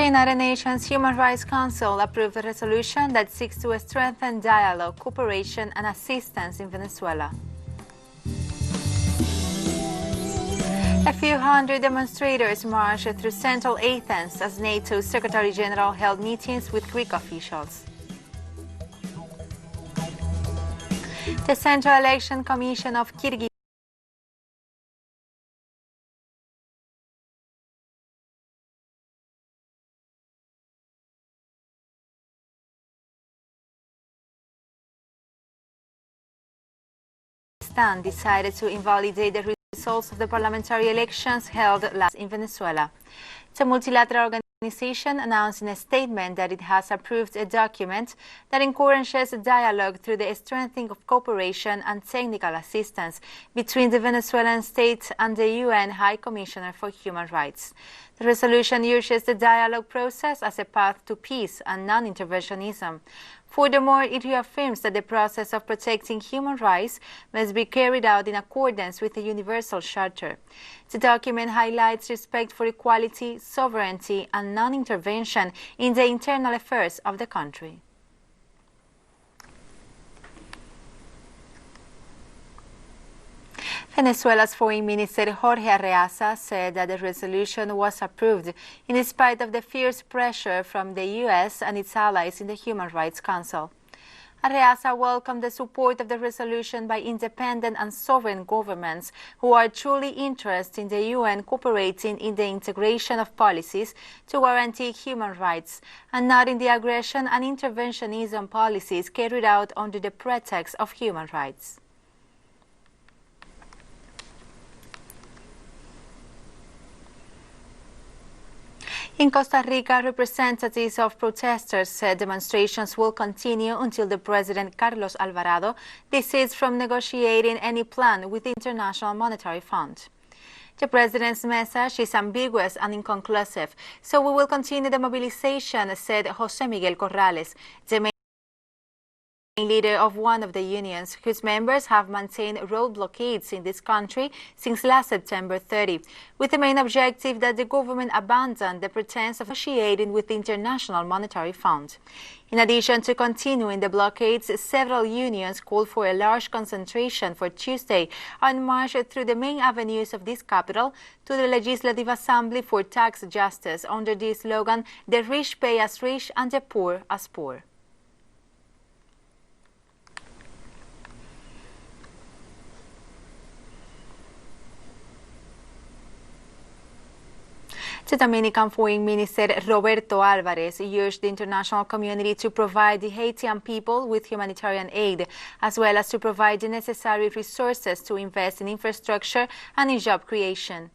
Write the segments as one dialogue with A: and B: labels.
A: United Nations Human Rights Council approved a resolution that seeks to strengthen dialogue, cooperation and assistance in Venezuela. A few hundred demonstrators marched through central Athens as NATO Secretary General held meetings with Greek officials. The Central Election Commission of Kyrgyzstan decided to invalidate the results of the parliamentary elections held last in Venezuela. The multilateral organization announced in a statement that it has approved a document that encourages dialogue through the strengthening of cooperation and technical assistance between the Venezuelan state and the UN High Commissioner for Human Rights. The resolution urges the dialogue process as a path to peace and non-interventionism. Furthermore, it reaffirms that the process of protecting human rights must be carried out in accordance with the Universal Charter. The document highlights respect for equality, sovereignty, and non-intervention in the internal affairs of the country. Venezuela's Foreign Minister Jorge Arreaza said that the resolution was approved in spite of the fierce pressure from the U.S. and its allies in the Human Rights Council. Arreaza welcomed the support of the resolution by independent and sovereign governments who are truly interested in the UN cooperating in the integration of policies to guarantee human rights, and not in the aggression and interventionism policies carried out under the pretext of human rights. In Costa Rica, representatives of protesters said demonstrations will continue until the President Carlos Alvarado desists from negotiating any plan with the International Monetary Fund. The President's message is ambiguous and inconclusive, so we will continue the mobilization, said José Miguel Corrales, the main leader of one of the unions, whose members have maintained road blockades in this country since last September 30, with the main objective that the government abandon the pretense of negotiating with the International Monetary Fund. In addition to continuing the blockades, several unions called for a large concentration for Tuesday and marched through the main avenues of this capital to the Legislative Assembly for Tax Justice under the slogan, "The rich pay as rich and the poor as poor." The Dominican Foreign Minister Roberto Alvarez urged the international community to provide the Haitian people with humanitarian aid, as well as to provide the necessary resources to invest in infrastructure and in job creation.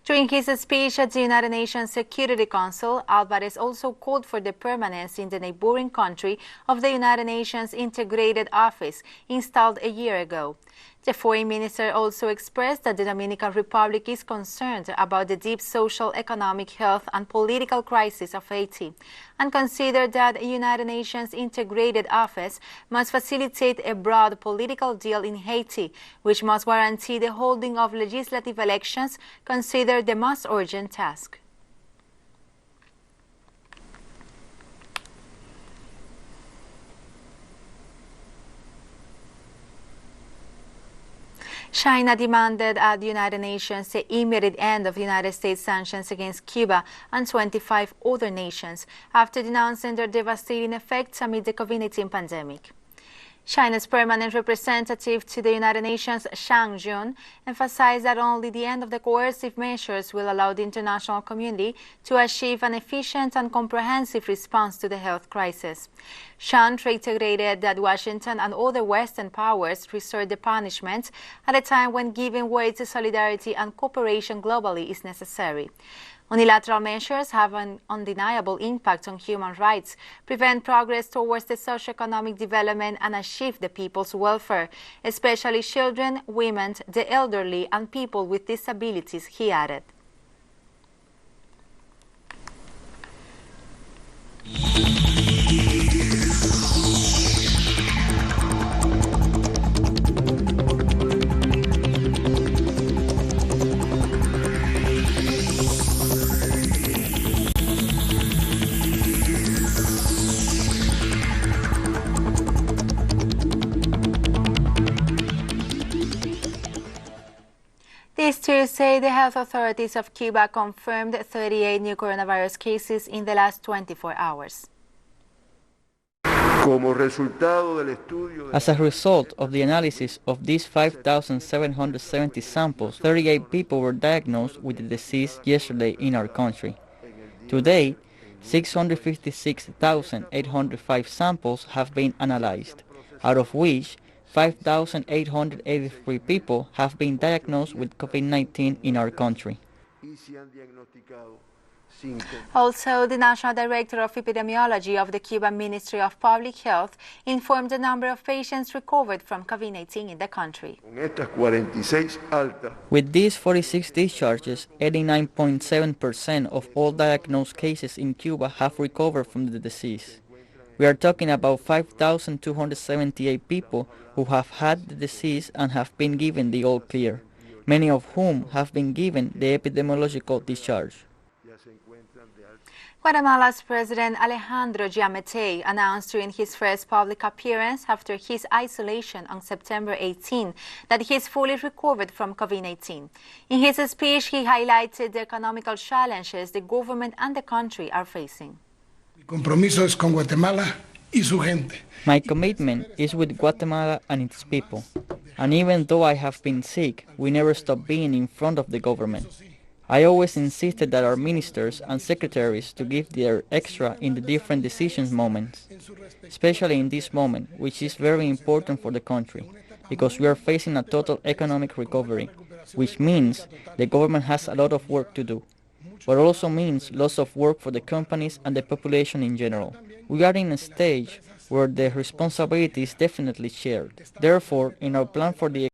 A: During his speech at the United Nations Security Council, Alvarez also called for the permanence in the neighboring country of the United Nations Integrated Office installed a year ago. The foreign minister also expressed that the Dominican Republic is concerned about the deep social, economic, health and political crisis of Haiti, and considered that the United Nations Integrated Office must facilitate a broad political deal in Haiti, which must guarantee the holding of legislative elections, considered the most urgent task. China demanded at the United Nations the immediate end of United States sanctions against Cuba and 25 other nations after denouncing their devastating effects amid the COVID-19 pandemic. China's permanent representative to the United Nations, Zhang Jun, emphasized that only the end of the coercive measures will allow the international community to achieve an efficient and comprehensive response to the health crisis. Zhang reiterated that Washington and other Western powers resort to punishment at a time when giving way to solidarity and cooperation globally is necessary. Unilateral measures have an undeniable impact on human rights, prevent progress towards the socioeconomic development and achieve the people's welfare, especially children, women, the elderly and people with disabilities, he added. Tuesday, the health authorities of Cuba confirmed 38 new coronavirus cases in the last 24 hours.
B: As a result of the analysis of these 5,770 samples, 38 people were diagnosed with the disease yesterday in our country. Today, 656,805 samples have been analyzed, out of which 5,883 people have been diagnosed with COVID-19 in our country.
A: Also, the National Director of Epidemiology of the Cuban Ministry of Public Health informed the number of patients recovered from COVID-19 in the country.
B: With these 46 discharges, 89.7% of all diagnosed cases in Cuba have recovered from the disease. We are talking about 5,278 people who have had the disease and have been given the all clear, many of whom have been given the epidemiological discharge.
A: Guatemala's President Alejandro Giammattei announced during his first public appearance after his isolation on September 18 that he is fully recovered from COVID-19. In his speech, he highlighted the economical challenges the government and the country are facing.
B: My commitment is with Guatemala and its people. And even though I have been sick, we never stop being in front of the government. I always insisted that our ministers and secretaries to give their extra in the different decision moments, especially in this moment, which is very important for the country, because we are facing a total economic recovery, which means the government has a lot of work to do, but also means loss of work for the companies and the population in general. We are in a stage where the responsibility is definitely shared. Therefore, in our plan for the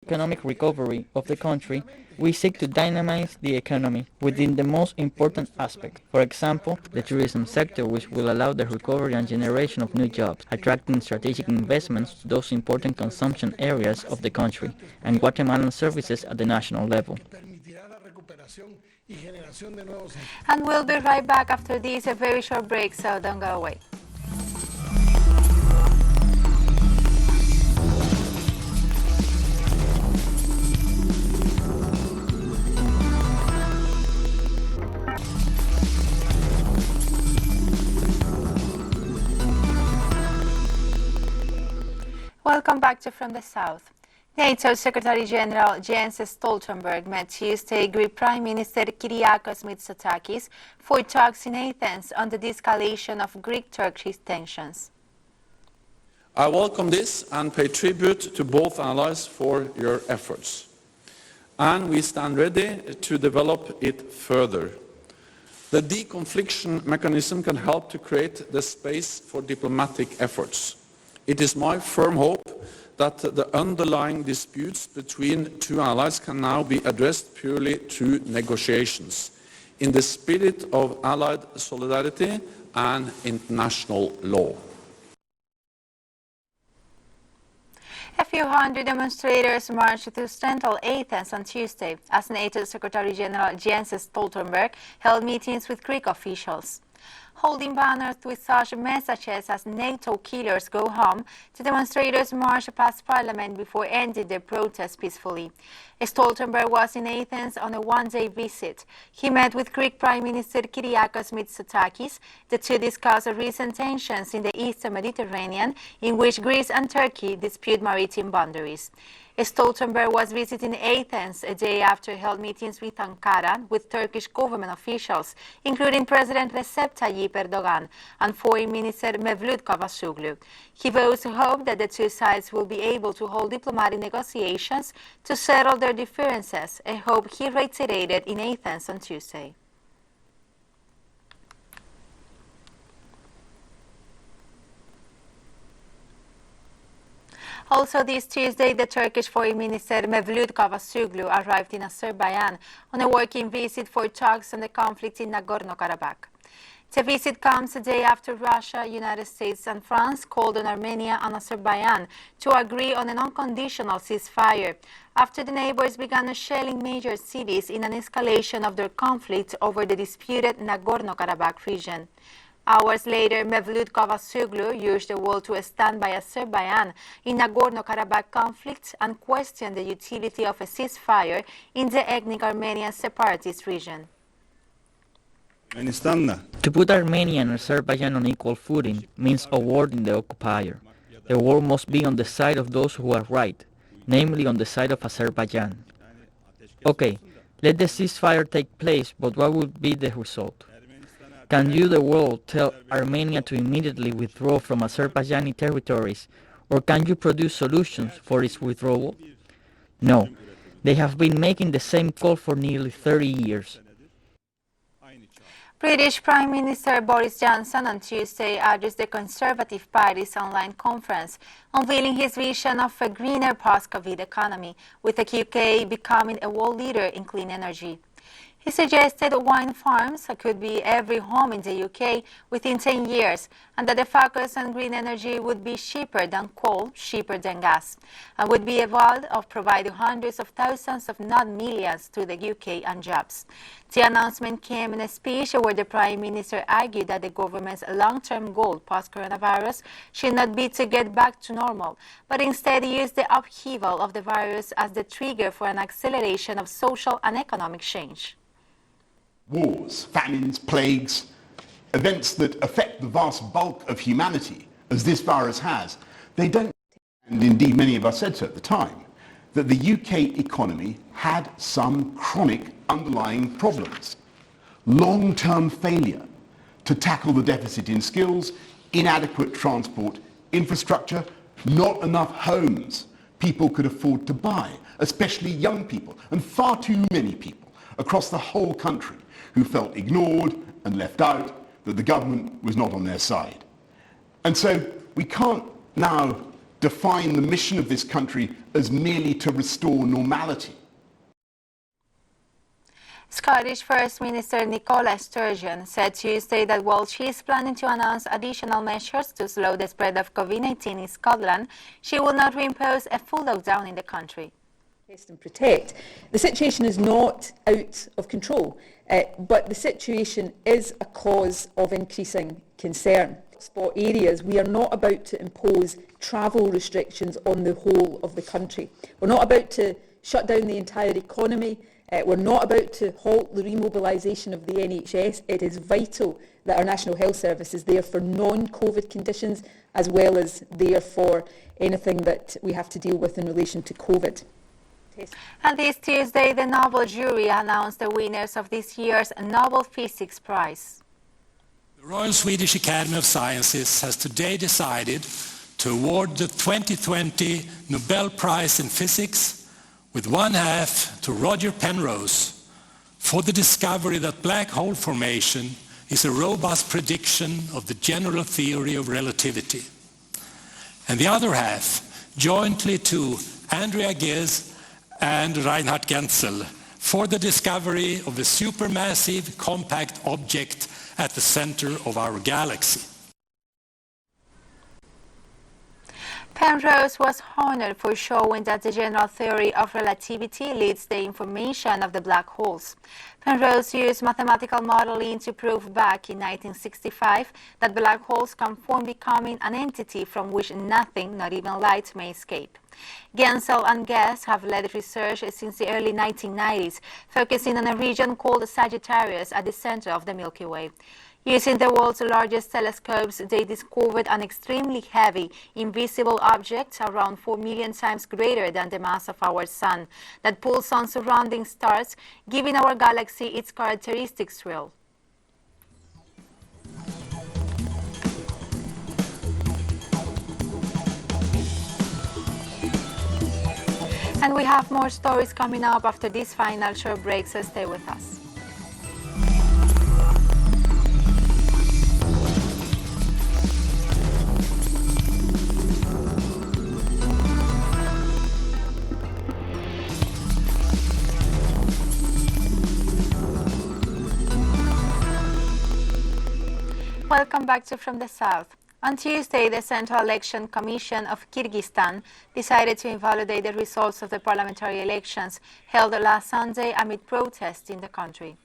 B: economic recovery of the country, we seek to dynamize the economy within the most important aspects. For example, the tourism sector, which will allow the recovery and generation of new jobs, attracting strategic investments to those important consumption areas of the country, and Guatemalan services at the national level.
A: And we'll be right back after this, a very short break, so don't go away. Welcome back to From the South. NATO Secretary General Jens Stoltenberg met Tuesday Greek Prime Minister Kyriakos Mitsotakis for talks in Athens on the de-escalation of Greek-Turkish tensions.
C: I welcome this and pay tribute to both allies for your efforts. And we stand ready to develop it further. The de-confliction mechanism can help to create the space for diplomatic efforts. It is my firm hope that the underlying disputes between two allies can now be addressed purely through negotiations, in the spirit of allied solidarity and international law.
A: A few hundred demonstrators marched through central Athens on Tuesday as NATO Secretary General Jens Stoltenberg held meetings with Greek officials. Holding banners with such messages as "NATO killers go home," the demonstrators marched past Parliament before ending their protest peacefully. Stoltenberg was in Athens on a one-day visit. He met with Greek Prime Minister Kyriakos Mitsotakis. The two discussed recent tensions in the Eastern Mediterranean, in which Greece and Turkey dispute maritime boundaries. Stoltenberg was visiting Athens a day after he held meetings with Ankara with Turkish government officials, including President Recep Tayyip Erdogan and Foreign Minister Mevlut Cavusoglu. He voiced hope that the two sides will be able to hold diplomatic negotiations to settle their differences, a hope he reiterated in Athens on Tuesday. Also this Tuesday, the Turkish Foreign Minister Mevlut Cavusoglu arrived in Azerbaijan on a working visit for talks on the conflict in Nagorno-Karabakh. The visit comes a day after Russia, United States and France called on Armenia and Azerbaijan to agree on an unconditional ceasefire after the neighbors began shelling major cities in an escalation of their conflict over the disputed Nagorno-Karabakh region. Hours later, Mevlut Cavusoglu urged the world to stand by Azerbaijan in Nagorno-Karabakh conflict and questioned the utility of a ceasefire in the ethnic Armenian separatist region.
B: To put Armenia and Azerbaijan on equal footing means awarding the occupier. The world must be on the side of those who are right, namely on the side of Azerbaijan. Okay, let the ceasefire take place, but what would be the result? Can you, the world, tell Armenia to immediately withdraw from Azerbaijani territories, or can you produce solutions for its withdrawal? No, they have been making the same call for nearly 30 years.
A: British Prime Minister Boris Johnson on Tuesday addressed the Conservative Party's online conference, unveiling his vision of a greener post-COVID economy, with the UK becoming a world leader in clean energy. He suggested wind farms could be every home in the UK within 10 years, and that the focus on green energy would be cheaper than coal, cheaper than gas, and would be able to provide hundreds of thousands, if not millions, to the UK and jobs. The announcement came in a speech where the Prime Minister argued that the government's long-term goal post-coronavirus should not be to get back to normal, but instead use the upheaval of the virus as the trigger for an acceleration of social and economic change.
D: Wars, famines, plagues, events that affect the vast bulk of humanity, as this virus has, they don't, and indeed many of us said so at the time, that the UK economy had some chronic underlying problems. Long-term failure to tackle the deficit in skills, inadequate transport infrastructure, not enough homes people could afford to buy, especially young people, and far too many people across the whole country who felt ignored and left out, that the government was not on their side. And so we can't now define the mission of this country as merely to restore normality.
A: Scottish First Minister Nicola Sturgeon said Tuesday that while she is planning to announce additional measures to slow the spread of COVID-19 in Scotland, she will not reimpose a full lockdown in the country.
E: Test and protect. The situation is not out of control, but the situation is a cause of increasing concern. Spot areas, we are not about to impose travel restrictions on the whole of the country. We're not about to shut down the entire economy. We're not about to halt the remobilisation of the NHS. It is vital that our National Health Service is there for non-COVID conditions as well as there for anything that we have to deal with in relation to COVID.
A: And this Tuesday, the Nobel jury announced the winners of this year's Nobel Physics Prize.
F: The Royal Swedish Academy of Sciences has today decided to award the 2020 Nobel Prize in Physics with one half to Roger Penrose for the discovery that black hole formation is a robust prediction of the general theory of relativity. And the other half jointly to Andrea Ghez and Reinhard Genzel for the discovery of a supermassive compact object at the center of our galaxy.
A: Penrose was honored for showing that the general theory of relativity leads the information of the black holes. Penrose used mathematical modeling to prove back in 1965 that black holes can form, becoming an entity from which nothing, not even light, may escape. Genzel and Ghez have led research since the early 1990s, focusing on a region called Sagittarius at the center of the Milky Way. Using the world's largest telescopes, they discovered an extremely heavy, invisible object around 4 million times greater than the mass of our Sun that pulls on surrounding stars, giving our galaxy its characteristic swirl. And we have more stories coming up after this final short break, so stay with us. Welcome back to From the South. On Tuesday, the Central Election Commission of Kyrgyzstan decided to invalidate the results of the parliamentary elections held last Sunday amid protests in the country.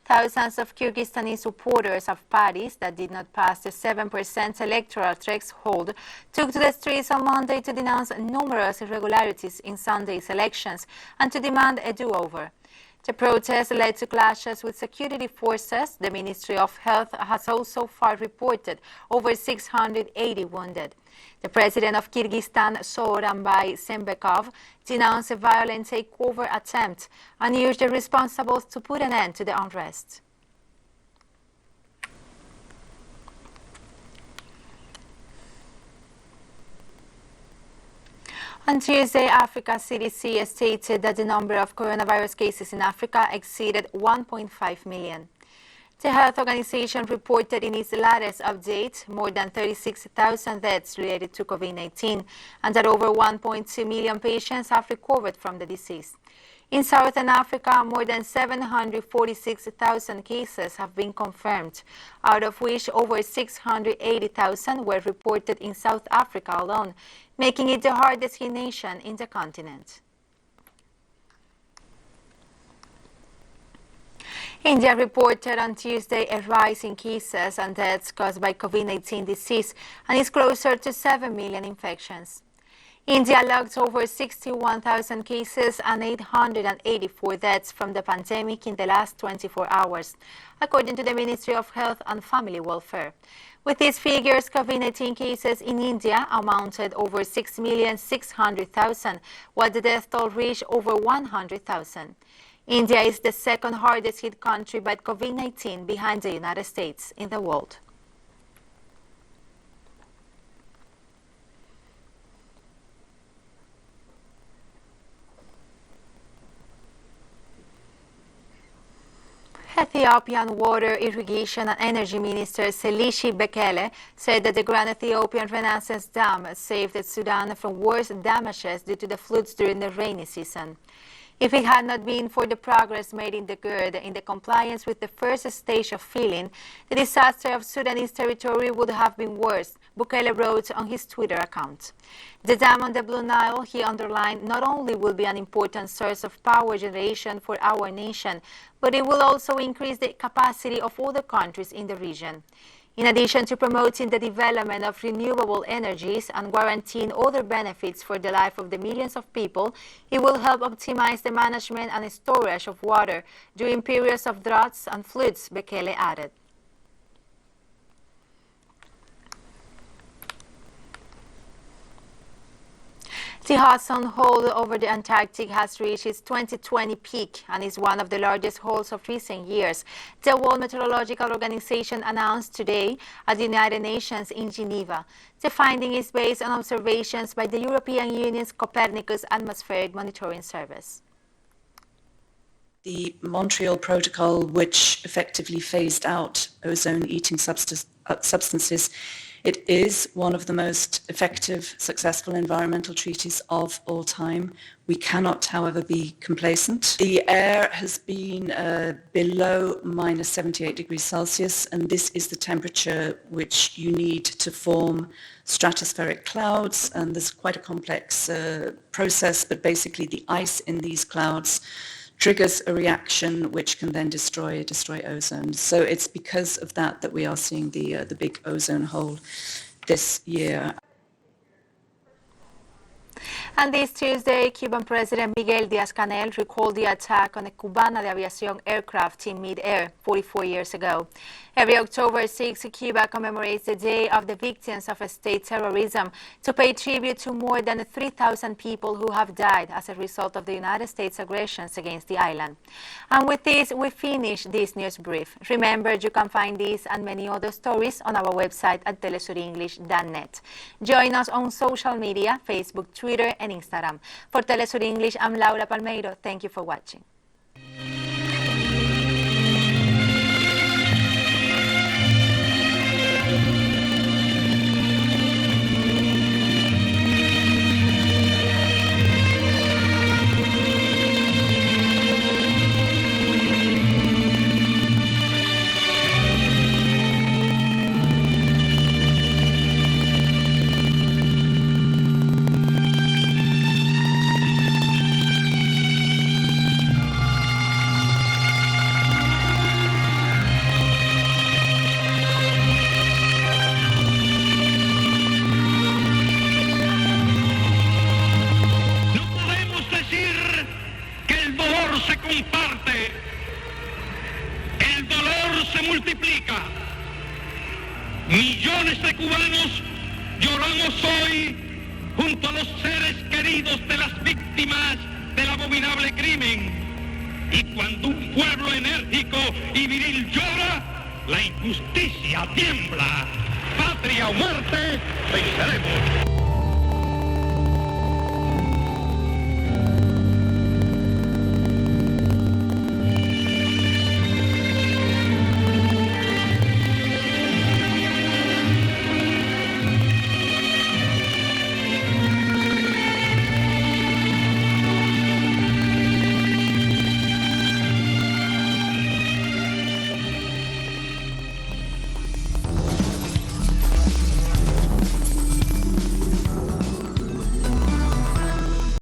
A: Thousands of Kyrgyzstani supporters of parties that did not pass the 7% electoral threshold took to the streets on Monday to denounce numerous irregularities in Sunday's elections and to demand a do-over. The protest led to clashes with security forces. The Ministry of Health has also far reported over 680 wounded. The president of Kyrgyzstan, Sooronbay Jeenbekov, denounced a violent takeover attempt and urged the responsibles to put an end to the unrest. On Tuesday, Africa CDC stated that the number of coronavirus cases in Africa exceeded 1.5 million. The health organization reported in its latest update more than 36,000 deaths related to COVID-19 and that over 1.2 million patients have recovered from the disease. In Southern Africa, more than 746,000 cases have been confirmed, out of which over 680,000 were reported in South Africa alone, making it the hardest hit nation in the continent. India reported on Tuesday a rise in cases and deaths caused by COVID-19 disease and is closer to 7 million infections. India logged over 61,000 cases and 884 deaths from the pandemic in the last 24 hours, according to the Ministry of Health and Family Welfare. With these figures, COVID-19 cases in India amounted over 6,600,000, while the death toll reached over 100,000. India is the second hardest hit country by COVID-19 behind the United States in the world. Ethiopian Water, Irrigation and Energy Minister Selishi Bekele said that the Grand Ethiopian Renaissance Dam saved Sudan from worse damages due to the floods during the rainy season. If it had not been for the progress made in the GERD in the compliance with the first stage of filling, the disaster of Sudanese territory would have been worse, Bekele wrote on his Twitter account. The dam on the Blue Nile, he underlined, not only will be an important source of power generation for our nation, but it will also increase the capacity of other countries in the region. In addition to promoting the development of renewable energies and guaranteeing other benefits for the life of the millions of people, it will help optimize the management and storage of water during periods of droughts and floods, Bekele added. The Hudson hole over the Antarctic has reached its 2020 peak and is one of the largest holes of recent years, the World Meteorological Organization announced today at the United Nations in Geneva. The finding is based on observations by the European Union's Copernicus Atmospheric Monitoring Service.
G: The Montreal Protocol, which effectively phased out ozone-eating substances, it is one of the most effective, successful environmental treaties of all time. We cannot, however, be complacent. The air has been below minus 78 degrees Celsius, and this is the temperature which you need to form stratospheric clouds, and there's quite a complex process, but basically the ice in these clouds triggers a reaction which can then destroy ozone. So it's because of that that we are seeing the big ozone hole this year.
A: And this Tuesday, Cuban President Miguel Díaz-Canel recalled the attack on a Cubana de Aviación aircraft in mid-air 44 years ago. Every October 6, Cuba commemorates the Day of the Victims of State Terrorism to pay tribute to more than 3,000 people who have died as a result of the United States aggressions against the island. And with this, we finish this news brief. Remember, you can find these and many other stories on our website at telesurenglish.net. Join us on social media, Facebook, Twitter, and Instagram. For TeleSUR English, I'm Laura Palmeiro. Thank you for watching.
H: Millones de cubanos lloramos hoy junto a los seres queridos de las víctimas del abominable crimen. Y cuando un pueblo enérgico y viril llora, la injusticia tiembla. Patria o muerte, venceremos.